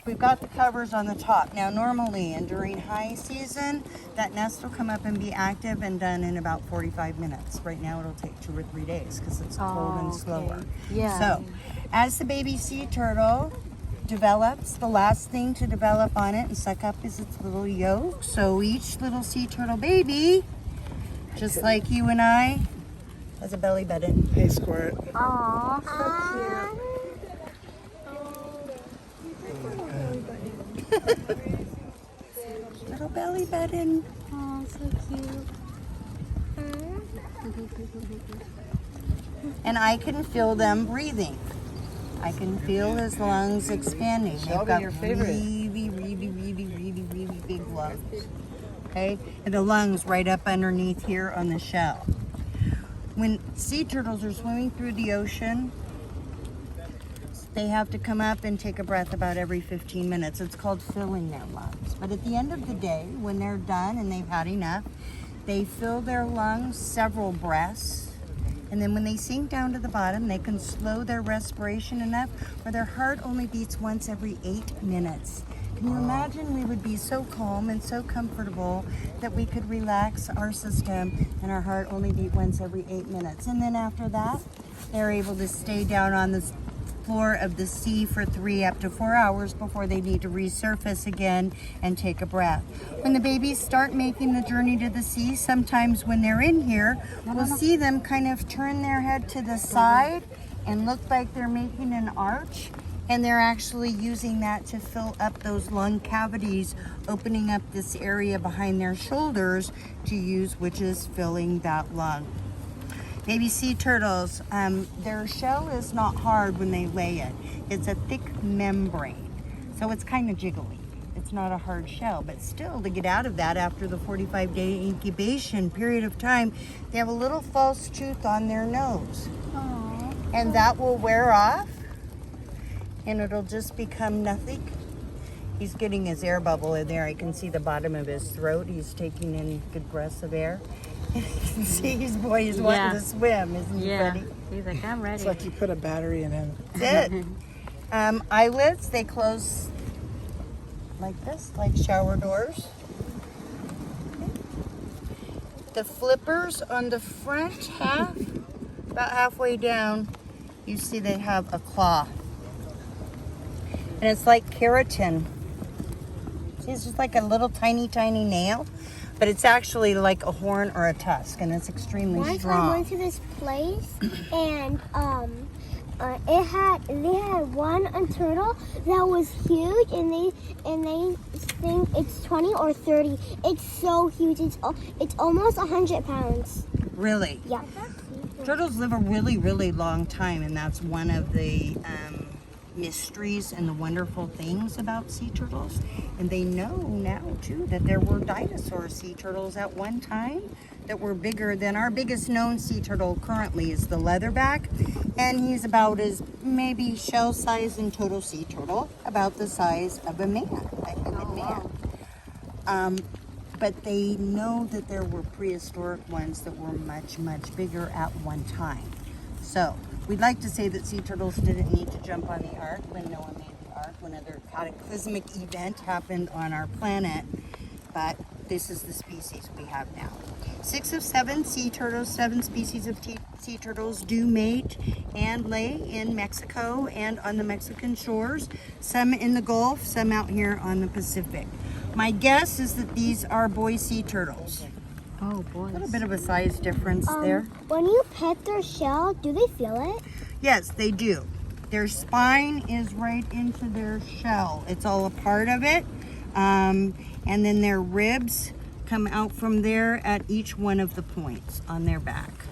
we've got the covers on the top. Now normally and during high season, that nest will come up and be active and done in about 45 minutes. Right now it'll take 2 or 3 days because it's cold and slower. Yeah. So as the baby sea turtle develops, the last thing to develop on it and suck up is its little yolk. So each little sea turtle baby, just like you and I, has a belly button. Hey, Squirt. Aw, so cute. Little belly button. Oh, so cute. And I can feel them breathing. I can feel his lungs expanding. They've got your favorite. really big lungs. Okay? And the lungs right up underneath here on the shell. When sea turtles are swimming through the ocean, they have to come up and take a breath about every 15 minutes. It's called filling their lungs. But at the end of the day, when they're done and they've had enough, they fill their lungs several breaths. And then when they sink down to the bottom, they can slow their respiration enough where their heart only beats once every 8 minutes. Can you imagine we would be so calm and so comfortable that we could relax our system and our heart only beat once every 8 minutes. And then after that, they're able to stay down on the floor of the sea for 3 up to 4 hours before they need to resurface again and take a breath. When the babies start making the journey to the sea, sometimes when they're in here, we'll see them kind of turn their head to the side and look like they're making an arch. And they're actually using that to fill up those lung cavities, opening up this area behind their shoulders to use, which is filling that lung. Baby sea turtles, their shell is not hard when they lay it. It's a thick membrane, so it's kind of jiggly. It's not a hard shell, but still to get out of that after the 45-day incubation period of time, they have a little false tooth on their nose. Aww. And that will wear off and it'll just become nothing. He's getting his air bubble in there. I can see the bottom of his throat. He's taking in good breaths of air. You can see his boy is wanting to swim, isn't he, Yeah. Freddie? He's like, I'm ready. It's like you put a battery in him. That's it. Eyelids, they close like this, like shower doors. The flippers on the front half, about halfway down, you see they have a claw. And it's like keratin. See, it's just like a little tiny nail, but it's actually like a horn or a tusk, and it's extremely Once I strong. went to this place and they had one turtle that was huge, and they think it's 20 or 30. It's so huge. It's almost 100 pounds. Really? Yeah. Turtles live a really long time, and that's one of the mysteries and the wonderful things about sea turtles. And they know now too that there were dinosaur sea turtles at one time that were bigger than our biggest known sea turtle currently is the leatherback, and he's about as maybe shell size and total sea turtle, about the size of a man, a human man. But they know that there were prehistoric ones that were much bigger at one time. So we'd like to say that sea turtles didn't need to jump on the ark when Noah made the ark, when another cataclysmic event happened on our planet, but this is the species we have now. 6 of 7 sea turtles, 7 species of sea turtles do mate and lay in Mexico and on the Mexican shores, some in the Gulf, some out here on the Pacific. My guess is that these are boy sea turtles. Oh, boy. A little bit of a size difference there. When you pet their shell, do they feel it? Yes, they do. Their spine is right into their shell. It's all a part of it. And then their ribs come out from there at each one of the points on their back.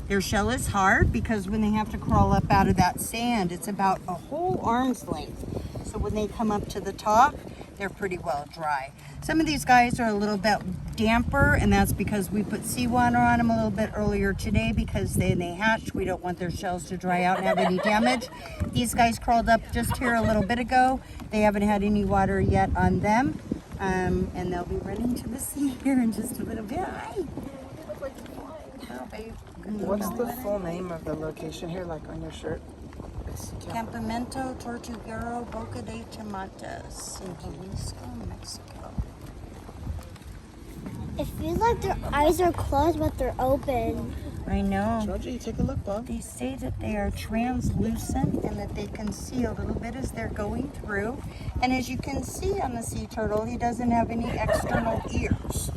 Their shell is hard because when they have to crawl up out of that sand, it's about a whole arm's length. So when they come up to the top, they're pretty well dry. Some of these guys are a little bit damper, and that's because we put seawater on them a little bit earlier today because they hatched. We don't want their shells to dry out and have any damage. These guys crawled up just here a little bit ago. They haven't had any water yet on them, and they'll be running to the sea here in just a little bit. Hi. Oh, babe. What's the full name of the location here, like on your shirt? Campamento Tortuguero Boca de Tomates in Jalisco, Mexico. It feels like their eyes are closed, but they're open. I know. Georgie, take a look, Bob. They say that they are translucent and that they can see a little bit as they're going through. And as you can see on the sea turtle, he doesn't have any external ears.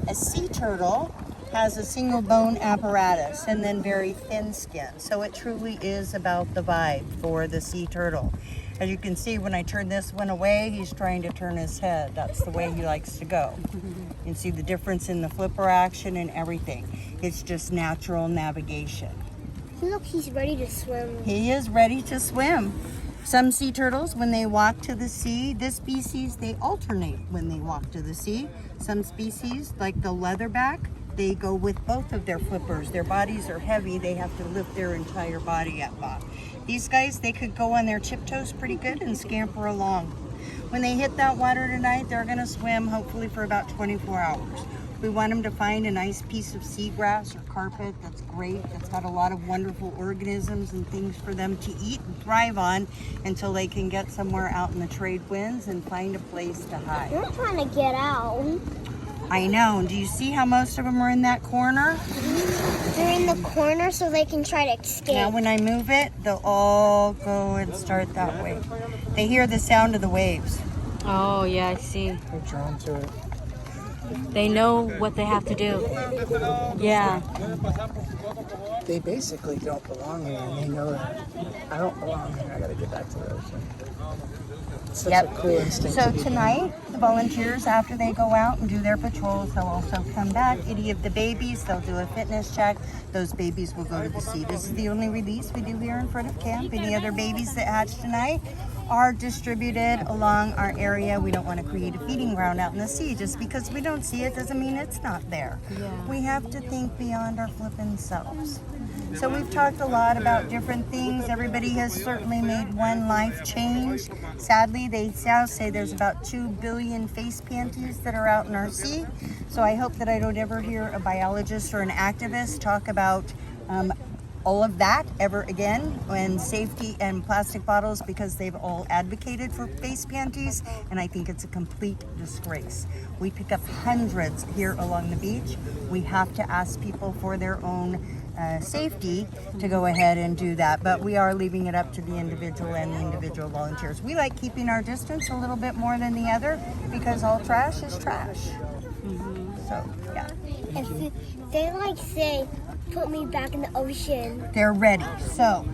A sea turtle has a single bone apparatus and then very thin skin. So it truly is about the vibe for the sea turtle. As you can see, when I turn this one away, he's trying to turn his head. That's the way he likes to go. You can see the difference in the flipper action and everything. It's just natural navigation. Look, he's ready to swim. He is ready to swim. Some sea turtles, when they walk to the sea, this species, they alternate when they walk to the sea. Some species, like the leatherback, they go with both of their flippers. Their bodies are heavy. They have to lift their entire body up. These guys, they could go on their tiptoes pretty good and scamper along. When they hit that water tonight, they're going to swim hopefully for about 24 hours. We want them to find a nice piece of seagrass or carpet that's great, that's got a lot of wonderful organisms and things for them to eat and thrive on until they can get somewhere out in the trade winds and find a place to hide. They're trying to get out. I know. Do you see how most of them are in that corner? They're in the corner so they can try to escape. Now when I move it, they'll all go and start that way. They hear the sound of the waves. Oh, yeah, I see. They're drawn to it. They know what they have to do. Yeah. They basically don't belong here, and they know that. I don't belong here. I gotta get back to the ocean. It's such a cool instinct. So to be here. tonight, the volunteers, after they go out and do their patrols, they'll also come back. Any of the babies, they'll do a fitness check. Those babies will go to the sea. This is the only release we do here in front of camp. Any other babies that hatch tonight are distributed along our area. We don't want to create a feeding ground out in the sea. Just because we don't see it doesn't mean it's not there. Yeah. We have to think beyond our flippin' selves. So we've talked a lot about different things. Everybody has certainly made one life change. Sadly, they now say there's about 2 billion face panties that are out in our sea. So I hope that I don't ever hear a biologist or an activist talk about all of that ever again, and safety and plastic bottles, because they've all advocated for face panties, and I think it's a complete disgrace. We pick up hundreds here along the beach. We have to ask people for their own safety to go ahead and do that, but we are leaving it up to the individual and the individual volunteers. We like keeping our distance a little bit more than the other because all trash is trash. So yeah, If they like say, put me back in the ocean. they're ready. So